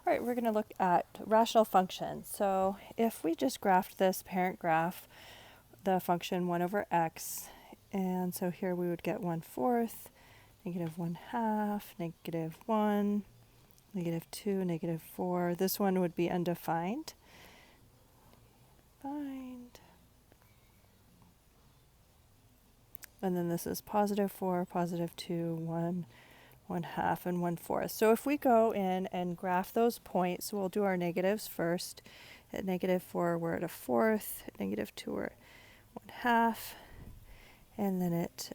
All right, we're going to look at rational functions. So if we just graphed this parent graph, the function 1 over x, and so here we would get 1/4, -1/2, -1, -2, -4. This one would be undefined. And then this is +4, +2, 1, 1/2, and 1/4. So if we go in and graph those points, we'll do our negatives first. At -4, we're at 1/4. At -2, we're at 1/2. And then at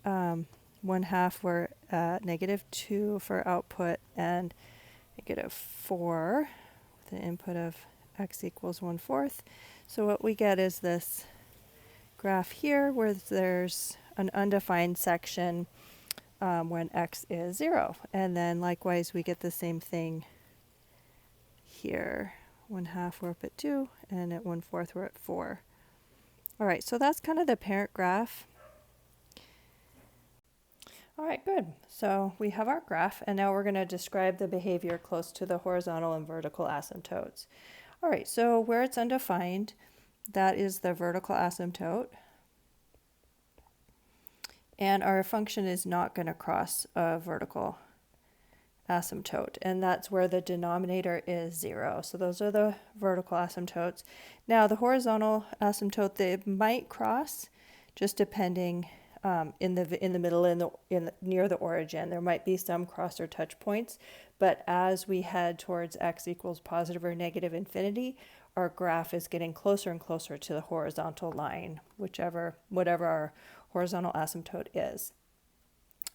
1/2, we're at -2 for output and -4 with an input of x equals 1/4. So what we get is this graph here where there's an undefined section when x is 0. And then likewise, we get the same thing here. 1/2, we're up at 2, and at 1/4, we're at 4. All right, so that's kind of the parent graph. All right, good. So we have our graph, and now we're going to describe the behavior close to the horizontal and vertical asymptotes. All right, so where it's undefined, that is the vertical asymptote. And our function is not going to cross a vertical asymptote, and that's where the denominator is 0. So those are the vertical asymptotes. Now the horizontal asymptote, they might cross, just depending in the middle, near the origin. There might be some cross or touch points, but as we head towards x equals positive or negative infinity, our graph is getting closer and closer to the horizontal line, whatever our horizontal asymptote is.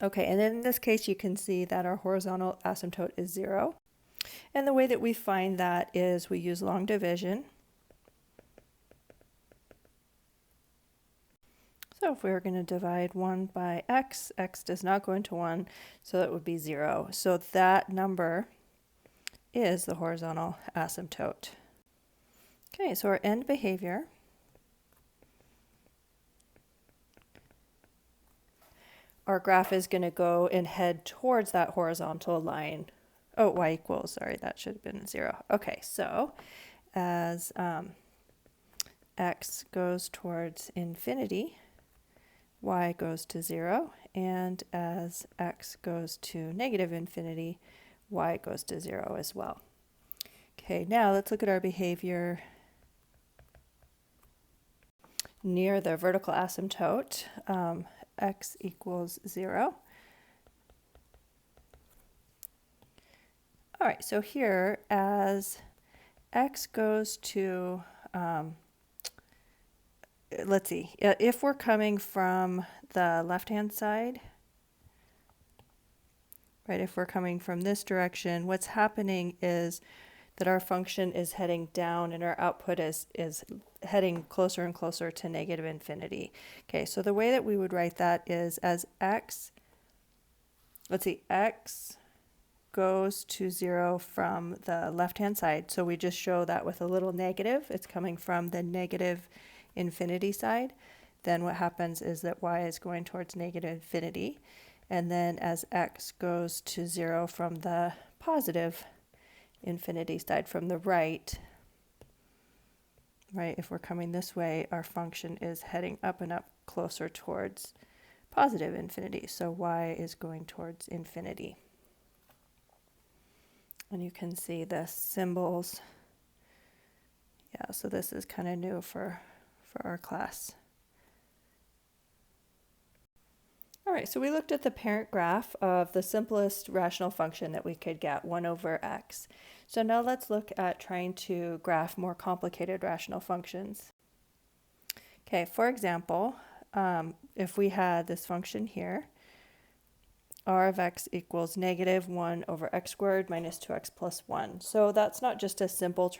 Okay, and in this case, you can see that our horizontal asymptote is 0. And the way that we find that is we use long division. So if we were going to divide 1 by x, x does not go into 1, so that would be 0. So that number is the horizontal asymptote. Okay, so our end behavior. Our graph is going to go and head towards that horizontal line. Oh, y equals, sorry, that should have been 0. Okay, so as x goes towards infinity, y goes to 0, and as x goes to negative infinity, y goes to 0 as well. Okay, now let's look at our behavior near the vertical asymptote. X equals 0. All right, so here as x goes to, let's see, if we're coming from the left-hand side, right, if we're coming from this direction, what's happening is that our function is heading down and our output is heading closer and closer to negative infinity. Okay, so the way that we would write that is as x, let's see, x goes to 0 from the left-hand side. So we just show that with a little negative. It's coming from the negative infinity side. Then what happens is that y is going towards negative infinity. And then as x goes to 0 from the positive infinity side, from the right, if we're coming this way, our function is heading up and up closer towards positive infinity. So y is going towards infinity. And you can see the symbols. Yeah, so this is kind of new for our class. All right, so we looked at the parent graph of the simplest rational function that we could get, 1 over x. So now let's look at trying to graph more complicated rational functions. Okay, for example, if we had this function here, r of x equals -1 over x squared minus 2x plus 1. So that's not just a simple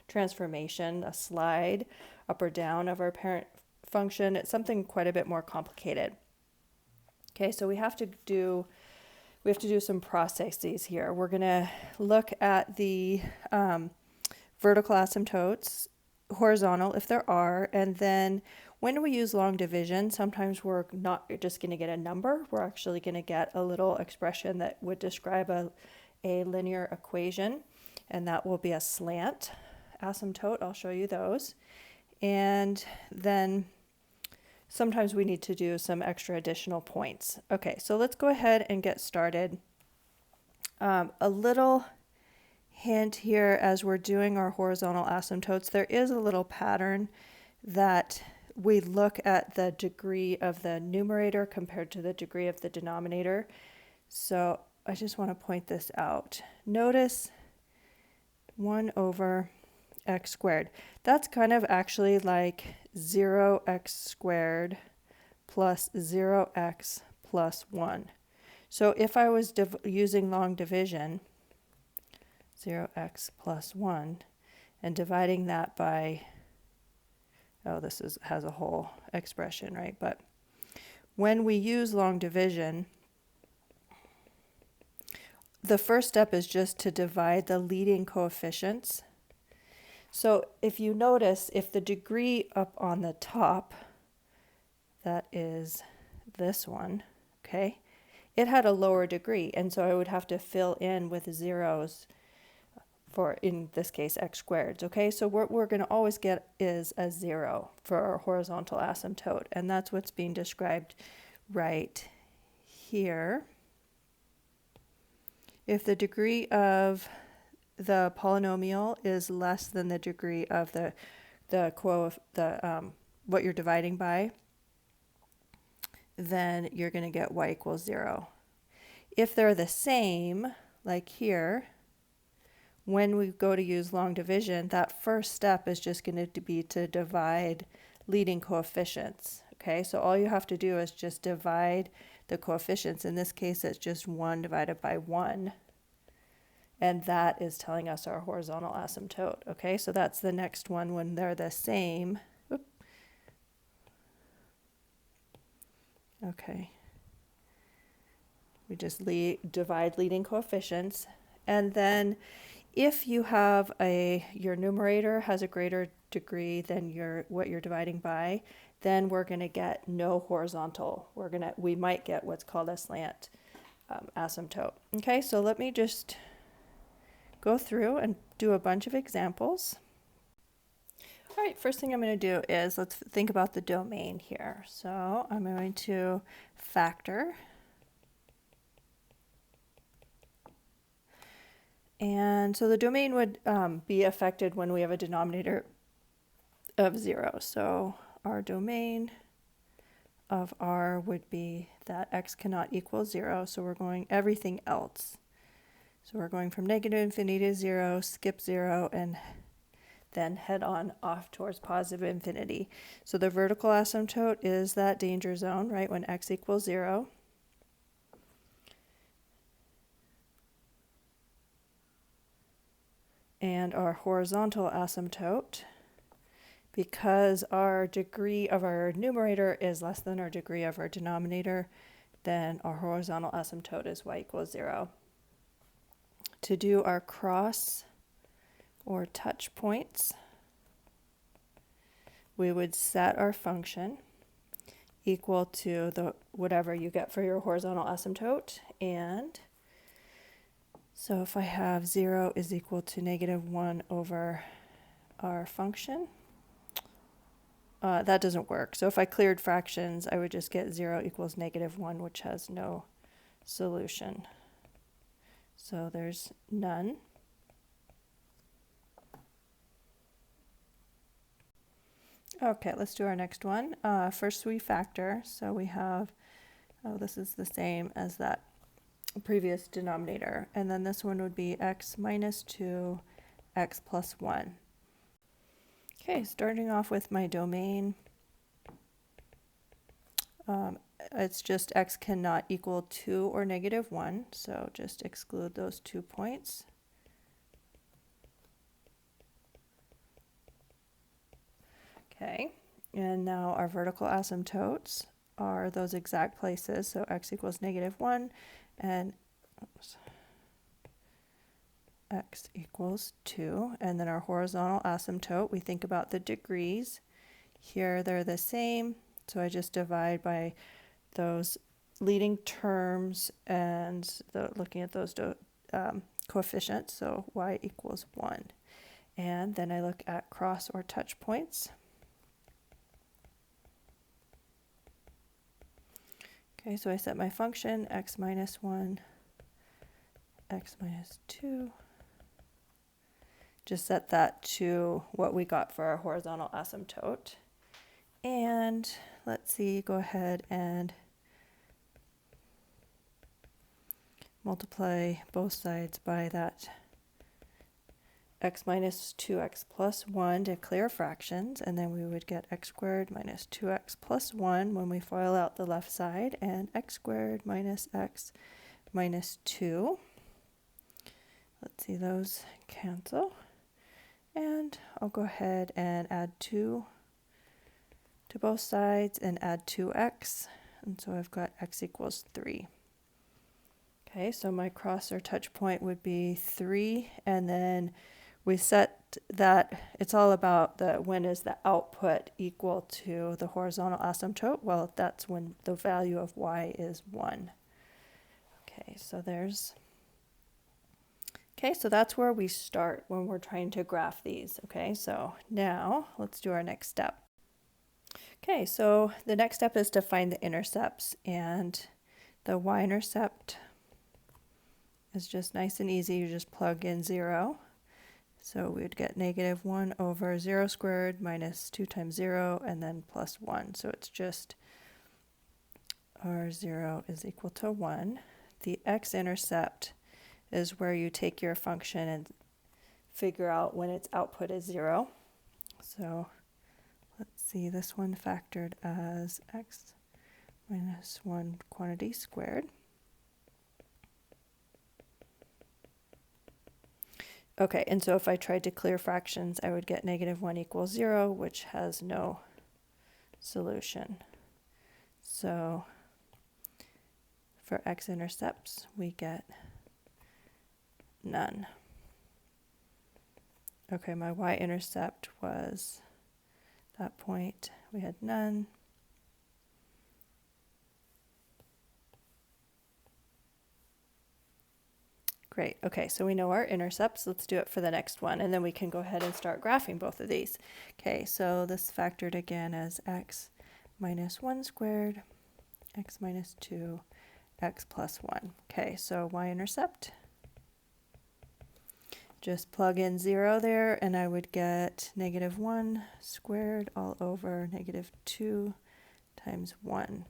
transformation, a slide up or down of our parent function. It's something quite a bit more complicated. Okay, so we have to do some processes here. We're going to look at the vertical asymptotes, horizontal if there are, and then when we use long division, sometimes we're not just going to get a number. We're actually going to get a little expression that would describe a linear equation. and that will be a slant asymptote. I'll show you those. And then sometimes we need to do some extra additional points. Okay, so let's go ahead and get started. A little hint here as we're doing our horizontal asymptotes, there is a little pattern that we look at the degree of the numerator compared to the degree of the denominator. So I just want to point this out. Notice 1 over x squared. That's kind of actually like 0x squared plus 0x plus 1. So if I was using long division, 0x plus 1, and dividing that by, oh, this has a whole expression, right? But when we use long division, the first step is just to divide the leading coefficients. So if you notice, if the degree up on the top, that is this one, okay, it had a lower degree, and so I would have to fill in with zeros for, in this case, x squareds, okay? So what we're going to always get is a 0 for our horizontal asymptote, and that's what's being described right here. If the degree of the polynomial is less than the degree of what you're dividing by, then you're going to get y equals 0. If they're the same, like here, when we go to use long division, that first step is just going to be to divide leading coefficients. Okay, so all you have to do is just divide the coefficients. In this case, it's just 1 divided by 1. And that is telling us our horizontal asymptote. Okay, so that's the next one when they're the same. Oop. Okay. We just divide leading coefficients. And then if you have your numerator has a greater degree than what you're dividing by, then we're going to get no horizontal. We might get what's called a slant asymptote. Okay, so let me just go through and do a bunch of examples. All right, first thing I'm going to do is let's think about the domain here. So I'm going to factor. And so the domain would be affected when we have a denominator of 0. So our domain of R would be that x cannot equal 0. So we're going everything else. So we're going from negative infinity to 0, skip 0, and then head on off towards positive infinity. So the vertical asymptote is that danger zone, right, when x equals 0. And our horizontal asymptote, because our degree of our numerator is less than our degree of our denominator, then our horizontal asymptote is y equals 0. To do our cross or touch points, we would set our function equal to whatever you get for your horizontal asymptote. And so if I have 0 is equal to negative 1 over our function, that doesn't work. So if I cleared fractions, I would just get 0 equals negative 1, which has no solution. So there's none. Okay, let's do our next one. First we factor, so we have, this is the same as that previous denominator, and then this one would be x minus 2, x plus 1. Okay, starting off with my domain, it's just x cannot equal 2 or negative 1, so just exclude those 2 points. Okay, and now our vertical asymptotes are those exact places, so x equals negative 1 and x equals 2. And then our horizontal asymptote, we think about the degrees. Here they're the same, so I just divide by those leading terms and looking at those coefficient, so y equals 1. And then I look at cross or touch points. Okay, so I set my function x minus 1, x minus 2. Just set that to what we got for our horizontal asymptote. And let's see, go ahead and multiply both sides by that x minus 2x plus 1 to clear fractions, and then we would get x squared minus 2x plus 1 when we FOIL out the left side, and x squared minus x minus 2. Let's see, those cancel. And I'll go ahead and add 2 to both sides and add 2x, and so I've got x equals 3. Okay, so my cross or touch point would be 3, and then we set that it's all about the when is the output equal to the horizontal asymptote. Well, that's when the value of y is 1. Okay, so that's where we start when we're trying to graph these. Okay, so now let's do our next step. Okay, so the next step is to find the intercepts, and the y-intercept is just nice and easy. You just plug in 0. So we would get negative 1 over 0 squared minus 2 times 0 and then plus 1. So it's just r0 is equal to 1. The x-intercept is where you take your function and figure out when its output is 0. So let's see, this one factored as x minus 1 quantity squared. Okay, and so if I tried to clear fractions, I would get negative 1 equals 0, which has no solution. So for x-intercepts, we get none. Okay, my y-intercept was that point. We had none. Great. Okay, so we know our intercepts. Let's do it for the next one, and then we can go ahead and start graphing both of these. Okay, so this factored again as x minus 1 squared, x minus 2, x plus 1. Okay, so y-intercept. Just plug in 0 there, and I would get negative 1 squared all over negative 2 times 1.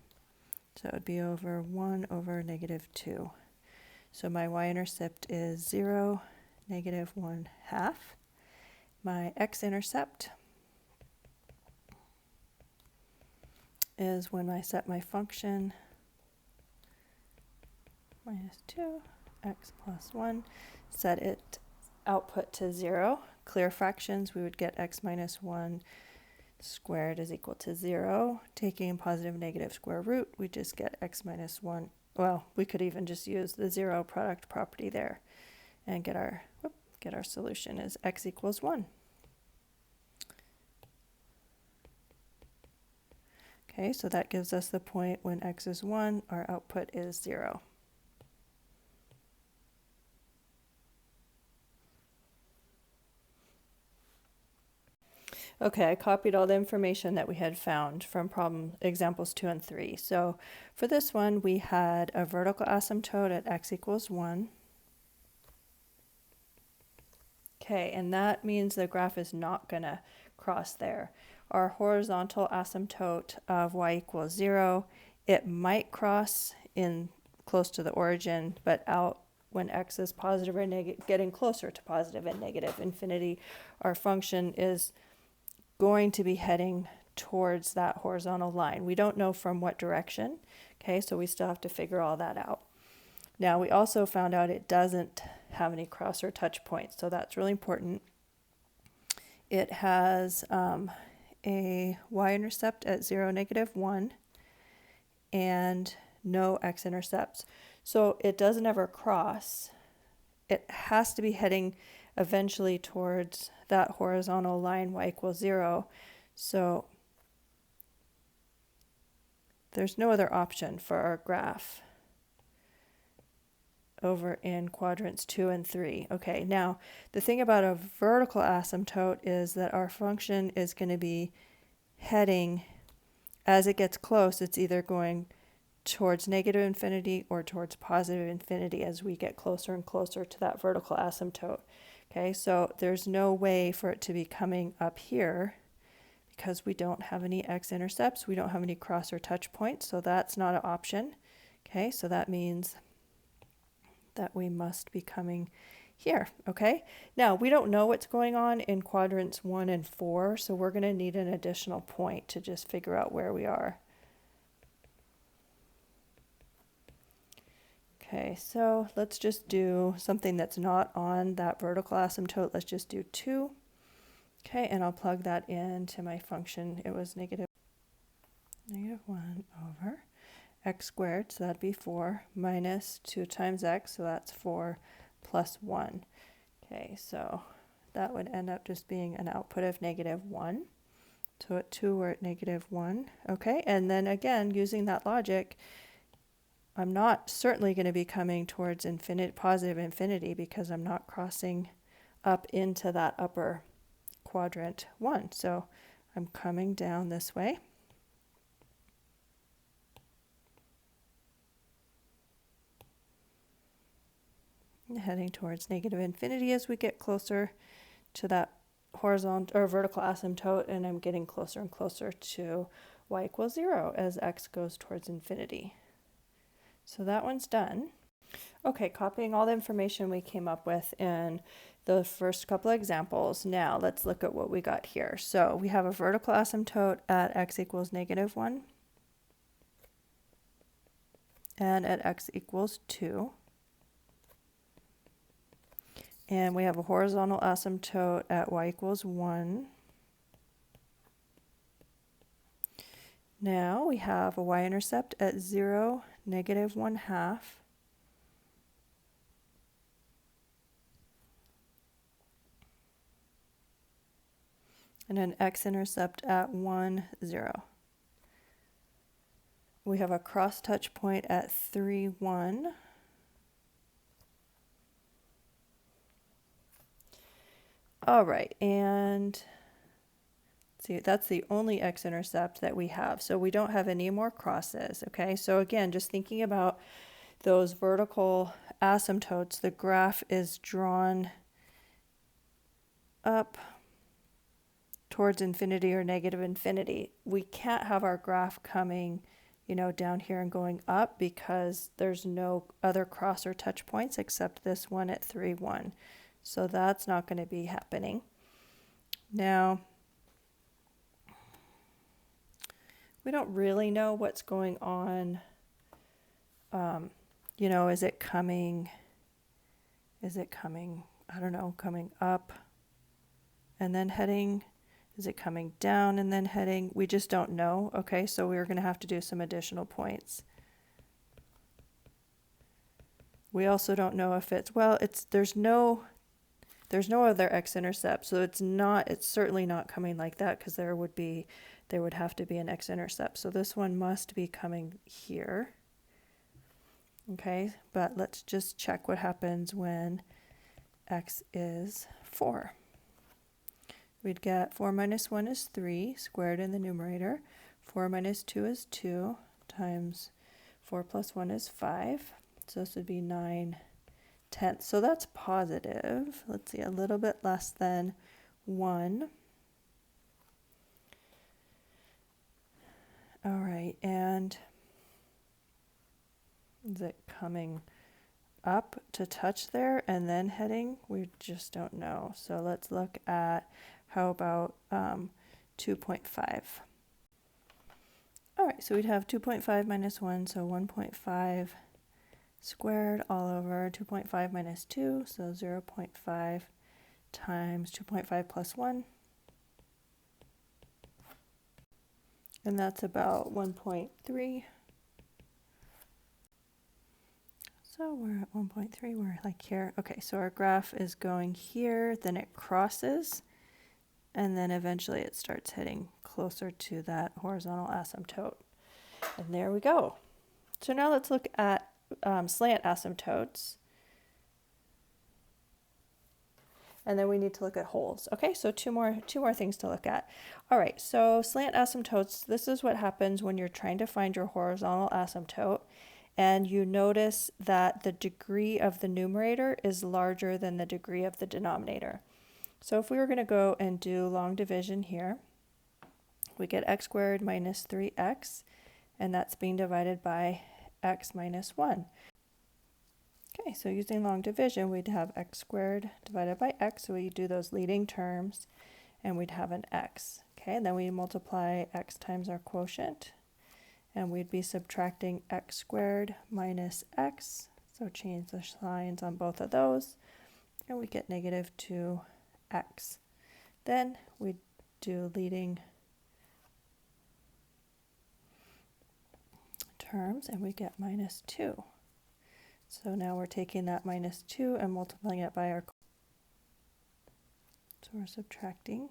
So it would be over 1 over negative 2. So my y-intercept is 0, negative 1/2. My x-intercept is when I set my function minus 2, x plus 1, set it output to 0. Clear fractions, we would get x minus 1 squared is equal to 0. Taking positive negative square root, we just get x minus 1. Well, we could even just use the 0 product property there and get our solution is x equals 1. Okay, so that gives us the point when x is 1, our output is 0. Okay, I copied all the information that we had found from problem examples 2 and 3. So for this one, we had a vertical asymptote at x equals 1. Okay, and that means the graph is not going to cross there. Our horizontal asymptote of y equals 0, it might cross in close to the origin, but out when x is positive or negative, getting closer to positive and negative infinity, our function is going to be heading towards that horizontal line. We don't know from what direction, okay, so we still have to figure all that out. Now, we also found out it doesn't have any cross or touch points, so that's really important. It has a y-intercept at 0, negative 1, and no x-intercepts. So it doesn't ever cross. It has to be heading eventually towards that horizontal line y equals 0. So there's no other option for our graph. over in quadrants 2 and 3. Okay, now the thing about a vertical asymptote is that our function is going to be heading, as it gets close, it's either going towards negative infinity or towards positive infinity as we get closer and closer to that vertical asymptote. Okay, so there's no way for it to be coming up here because we don't have any x-intercepts, we don't have any cross or touch points, so that's not an option. Okay, so that means that we must be coming here. Okay, now we don't know what's going on in quadrants 1 and 4, so we're going to need an additional point to just figure out where we are. Okay, so let's just do something that's not on that vertical asymptote. Let's just do 2. Okay, and I'll plug that into my function. It was negative 1 over x squared, so that'd be 4, minus 2 times x, so that's 4 plus 1. Okay, so that would end up just being an output of negative 1. So at 2, we're at negative 1. Okay, and then again, using that logic, I'm not certainly going to be coming towards positive infinity because I'm not crossing up into that upper quadrant 1. So I'm coming down this way. Heading towards negative infinity as we get closer to that horizontal or vertical asymptote, and I'm getting closer and closer to y equals 0 as x goes towards infinity. So that one's done. Okay, copying all the information we came up with in the first couple of examples. Now let's look at what we got here. So we have a vertical asymptote at x equals negative 1 and at x equals 2. And we have a horizontal asymptote at y equals 1. Now we have a y-intercept at 0, negative 1/2. And an x-intercept at 1, 0. We have a cross-touch point at 3, 1. All right, and see, that's the only x-intercept that we have. So we don't have any more crosses, okay? So again, just thinking about those vertical asymptotes, the graph is drawn up towards infinity or negative infinity. We can't have our graph coming, down here and going up because there's no other cross or touch points except this one at 3, 1. So that's not going to be happening. Now, we don't really know what's going on. Is it coming, I don't know, coming up and then heading? Is it coming down and then heading? We just don't know. Okay, so we're going to have to do some additional points. We also don't know if there's no other x-intercept, so it's certainly not coming like that because there would have to be an x-intercept. So this one must be coming here. Okay, but let's just check what happens when x is 4. We'd get 4 minus 1 is 3 squared in the numerator. 4 minus 2 is 2 times 4 plus 1 is 5. So this would be 9/10. So that's positive. Let's see, a little bit less than 1. All right, and is it coming up to touch there and then heading? We just don't know. So let's look at, how about 2.5? All right, so we'd have 2.5 minus 1, so 1.5 squared all over 2.5 minus 2, so 0.5 times 2.5 plus 1. And that's about 1.3. So we're at 1.3, we're like here. Okay, so our graph is going here, then it crosses, and then eventually it starts heading closer to that horizontal asymptote. And there we go. So now let's look at slant asymptotes. and then we need to look at holes. Okay, so two more things to look at. All right, so slant asymptotes, this is what happens when you're trying to find your horizontal asymptote, and you notice that the degree of the numerator is larger than the degree of the denominator. So if we were going to go and do long division here, we get x squared minus 3x, and that's being divided by x minus 1. Okay, so using long division, we'd have x squared divided by x, so we do those leading terms, and we'd have an x. Okay, and then we multiply x times our quotient, and we'd be subtracting x squared minus x, so change the signs on both of those, and we get negative 2x. Then we do leading terms, and we get minus 2. So now we're taking that minus 2 and multiplying it by our, so we're subtracting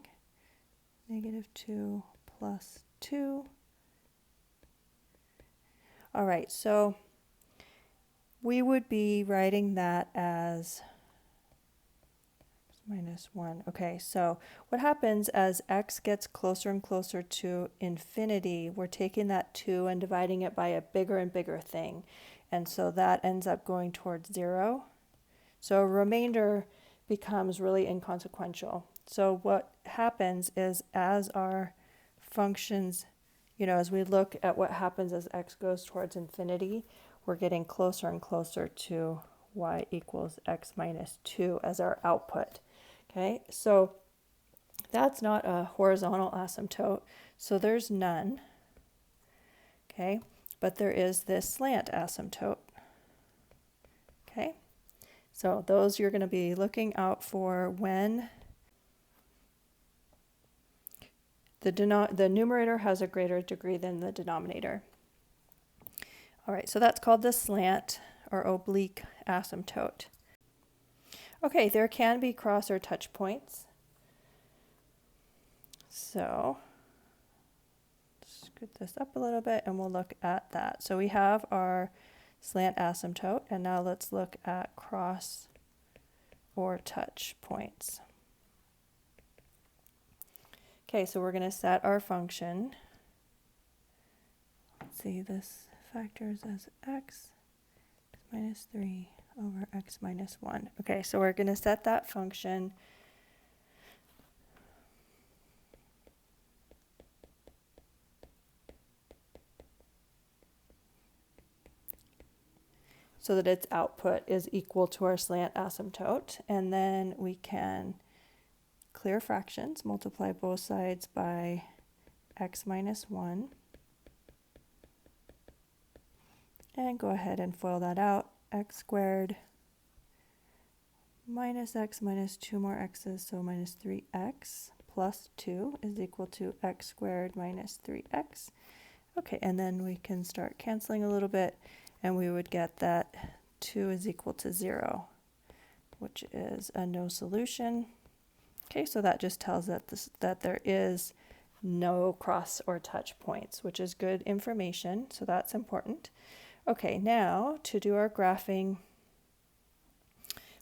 negative 2 plus 2. All right, so we would be writing that as minus 1. Okay, so what happens as x gets closer and closer to infinity, we're taking that 2 and dividing it by a bigger and bigger thing. And so that ends up going towards 0. So a remainder becomes really inconsequential. So what happens is as our functions, as we look at what happens as x goes towards infinity, we're getting closer and closer to y equals x minus 2 as our output. Okay, so that's not a horizontal asymptote, so there's none. Okay, but there is this slant asymptote. Okay, so those you're going to be looking out for when the numerator has a greater degree than the denominator. All right, so that's called the slant or oblique asymptote. Okay, there can be cross or touch points. So scoot this up a little bit and we'll look at that. So we have our slant asymptote, and now let's look at cross or touch points. Okay, so we're going to set our function. Let's see, this factors as x minus 3 over x minus 1. Okay, so we're going to set that function so that its output is equal to our slant asymptote, and then we can clear fractions, multiply both sides by x minus 1, and go ahead and FOIL that out. X squared minus x minus 2 more x's, so minus 3x plus 2 is equal to x squared minus 3x. Okay, and then we can start canceling a little bit, and we would get that 2 is equal to 0, which is a no solution. Okay, so that just tells us that there is no cross or touch points, which is good information, so that's important. Okay, now to do our graphing,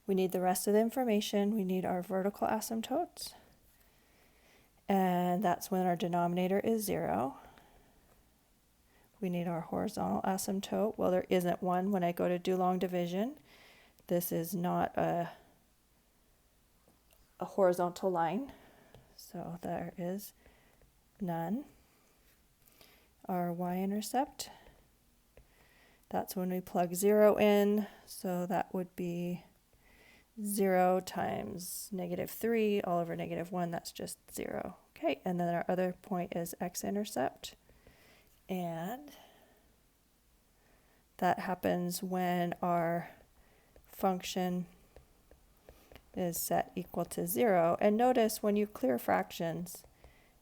we need the rest of the information. We need our vertical asymptotes, and that's when our denominator is 0. We need our horizontal asymptote. Well, there isn't one when I go to do long division. This is not a horizontal line, so there is none. Our y-intercept, that's when we plug 0 in, so that would be 0 times negative 3 all over negative 1, that's just 0. Okay, and then our other point is x-intercept, and that happens when our function is set equal to 0. And notice when you clear fractions,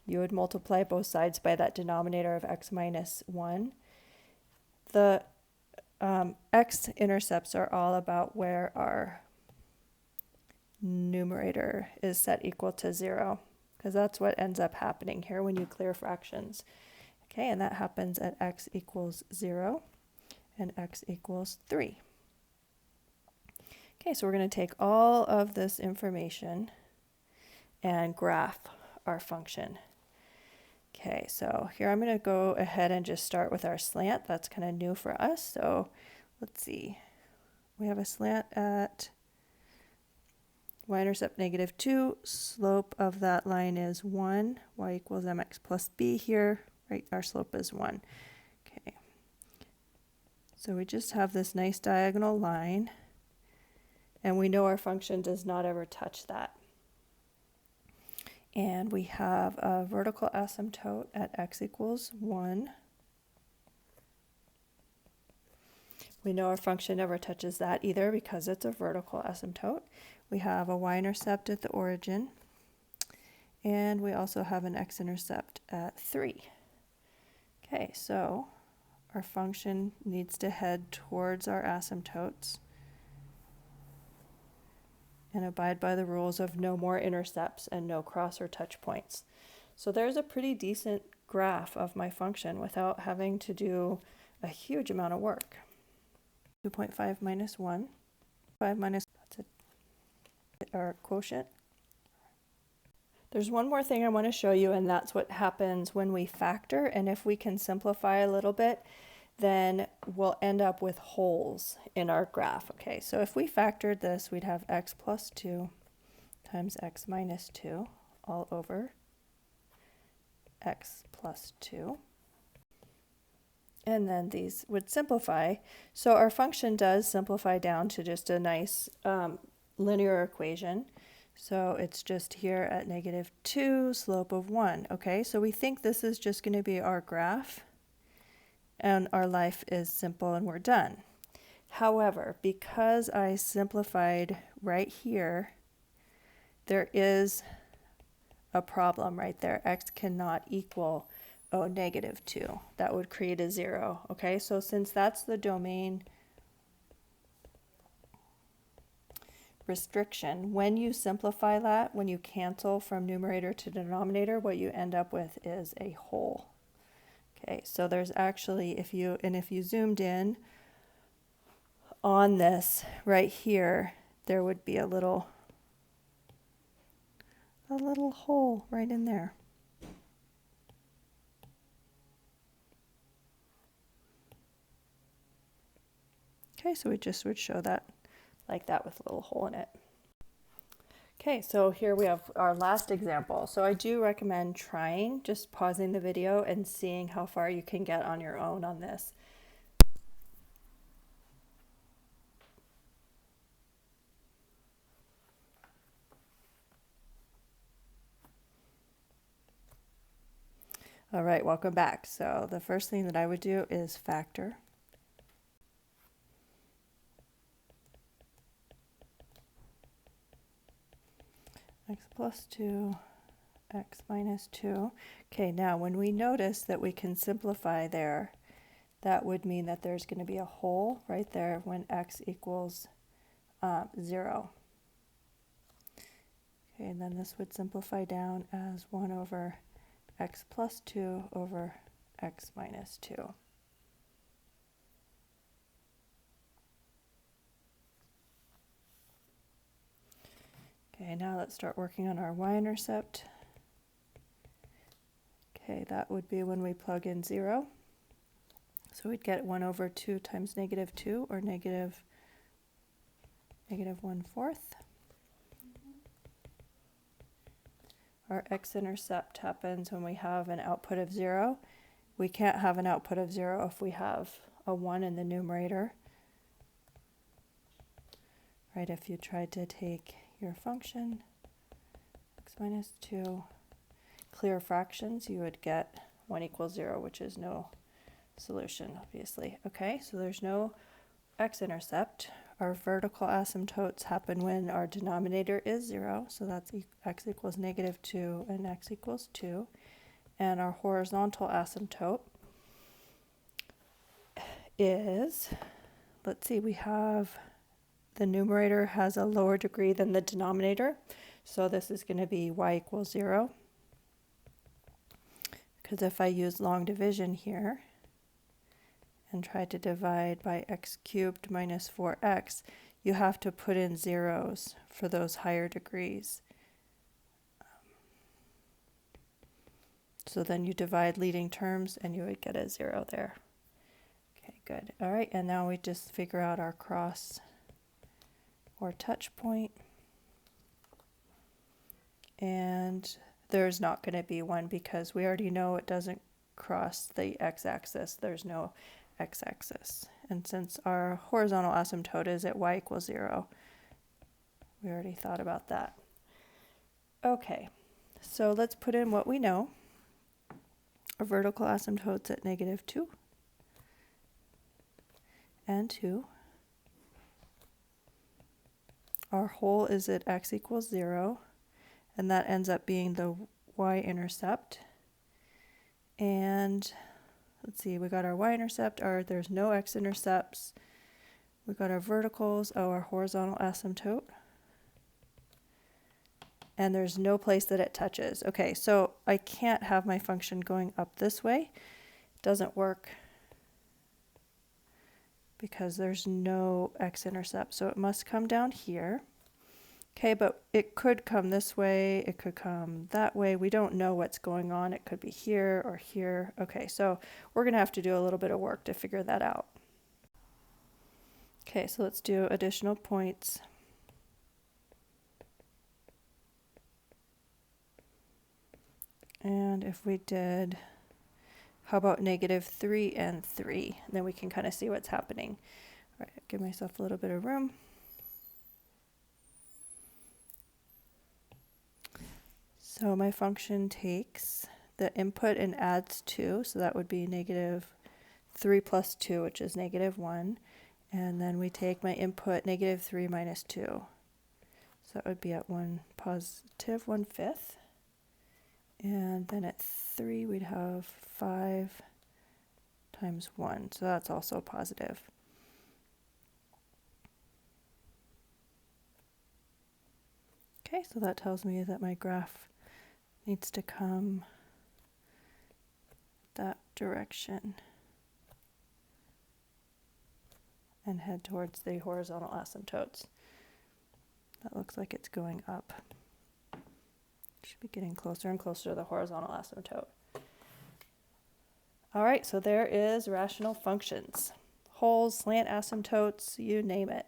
you would multiply both sides by that denominator of x minus 1. The x-intercepts are all about where our numerator is set equal to 0, because that's what ends up happening here when you clear fractions. Okay, and that happens at x equals 0 and x equals 3. Okay, so we're going to take all of this information and graph our function. Okay, so here I'm going to go ahead and just start with our slant. That's kind of new for us. So let's see. We have a slant at y-intercept -2. Slope of that line is 1. Y equals mx plus b here. Right, our slope is 1. Okay. So we just have this nice diagonal line. And we know our function does not ever touch that. And we have a vertical asymptote at x equals 1. We know our function never touches that either because it's a vertical asymptote. We have a y-intercept at the origin. And we also have an x-intercept at 3. Okay, so our function needs to head towards our asymptotes and abide by the rules of no more intercepts and no cross or touch points. So there's a pretty decent graph of my function without having to do a huge amount of work. 2.5 minus 1, 5 minus, that's our quotient. There's one more thing I want to show you, and that's what happens when we factor, and if we can simplify a little bit, then we'll end up with holes in our graph. Okay, so if we factored this, we'd have x plus 2 times x minus 2 all over x plus 2. And then these would simplify. So our function does simplify down to just a nice linear equation. So it's just here at -2, slope of 1. Okay, so we think this is just going to be our graph. And our life is simple and we're done. However, because I simplified right here, there is a problem right there. X cannot equal -2. That would create a 0. Okay, so since that's the domain restriction, when you simplify that, when you cancel from numerator to denominator, what you end up with is a hole. Okay, so there's actually, if you zoomed in on this right here, there would be a little hole right in there. Okay, so we just would show that like that with a little hole in it. Okay, so here we have our last example. So I do recommend trying, just pausing the video and seeing how far you can get on your own on this. All right, welcome back. So the first thing that I would do is factor. X plus 2, x minus 2. Okay, now when we notice that we can simplify there, that would mean that there's going to be a hole right there when x equals 0. Okay, and then this would simplify down as 1 over x plus 2 over x minus 2. Okay, now let's start working on our y-intercept. Okay, that would be when we plug in 0. So we'd get 1 over 2 times -2, or negative 1/4. Our x-intercept happens when we have an output of 0. We can't have an output of 0 if we have a 1 in the numerator. Right, if you tried to take your function, x minus 2, clear fractions, you would get 1 equals 0, which is no solution, obviously. Okay, so there's no x-intercept. Our vertical asymptotes happen when our denominator is 0, so that's x equals -2 and x equals 2. And our horizontal asymptote is, let's see, we have the numerator has a lower degree than the denominator, so this is going to be y equals 0. Because if I use long division here and try to divide by x cubed minus 4x, you have to put in zeros for those higher degrees. So then you divide leading terms and you would get a 0 there. Okay, good. All right, and now we just figure out our cross or touch point. And there's not going to be one because we already know it doesn't cross the x-axis. There's no x-axis. And since our horizontal asymptote is at y equals 0, we already thought about that. Okay, so let's put in what we know. Our vertical asymptote's at -2 and 2. Our whole is at x equals 0, and that ends up being the y-intercept. And let's see, we got our y-intercept, there's no x-intercepts. We got our verticals, our horizontal asymptote. And there's no place that it touches. Okay, so I can't have my function going up this way. It doesn't work because there's no x-intercept. So it must come down here. Okay, but it could come this way. It could come that way. We don't know what's going on. It could be here or here. Okay, so we're going to have to do a little bit of work to figure that out. Okay, so let's do additional points. And if we did, how about -3 and 3? And then we can kind of see what's happening. All right, give myself a little bit of room. So my function takes the input and adds 2, so that would be -3 plus 2, which is -1. And then we take my input, -3 minus 2. So that would be at positive 1/5. And then at 3, we'd have 5 times 1. So that's also positive. Okay, so that tells me that my graph needs to come that direction and head towards the horizontal asymptotes. That looks like it's going up. Should be getting closer and closer to the horizontal asymptote. All right, so there is rational functions. Holes, slant asymptotes, you name it.